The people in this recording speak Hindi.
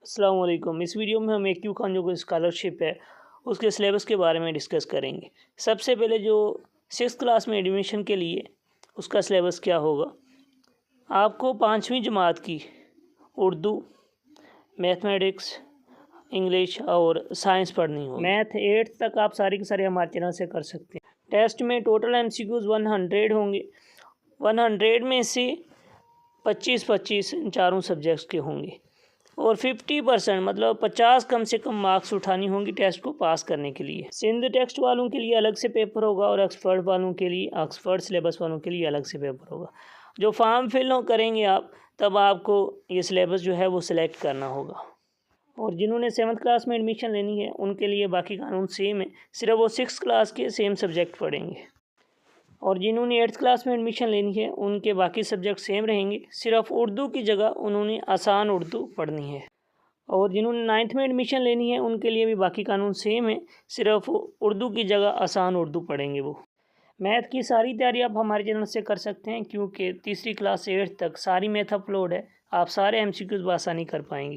अस्सलाम वालेकुम। इस वीडियो में हम एक्यू खान जो स्कॉलरशिप है उसके सिलेबस के बारे में डिस्कस करेंगे। सबसे पहले जो 6th क्लास में एडमिशन के लिए उसका सिलेबस क्या होगा। आपको 5वीं जमात की उर्दू, मैथमेटिक्स, इंग्लिश और साइंस पढ़नी होगी। मैथ 8th तक आप सारी की सारी हमारे चैनल से कर सकते हैं। टेस्ट में टोटल MCQs 100 होंगे। 100 में से 25-25 इन चारों सब्जेक्ट्स के होंगे और 50% मतलब 50 कम से कम मार्क्स उठानी होंगी टेस्ट को पास करने के लिए। सिंध टेक्स्ट वालों के लिए अलग से पेपर होगा और ऑक्सफर्ड वालों के लिए, ऑक्सफर्ड सिलेबस वालों के लिए अलग से पेपर होगा। जो फॉर्म फिल करेंगे आप, तब आपको ये सिलेबस जो है वो सिलेक्ट करना होगा। और जिन्होंने 7th क्लास में एडमिशन लेनी है उनके लिए बाकी कानून सेम है, सिर्फ वो 6th क्लास के सेम सब्जेक्ट पढ़ेंगे। और जिन्होंने 8th क्लास में एडमिशन लेनी है उनके बाकी सब्जेक्ट सेम रहेंगे, सिर्फ उर्दू की जगह उन्होंने आसान उर्दू पढ़नी है। और जिन्होंने 9th में एडमिशन लेनी है उनके लिए भी बाकी कानून सेम है, सिर्फ उर्दू की जगह आसान उर्दू पढ़ेंगे वो। मैथ की सारी तैयारी आप हमारे चैनल से कर सकते हैं, क्योंकि 3री क्लास से 8th तक सारी मैथ अपलोड है। आप सारे MCQs बआसानी कर पाएंगे।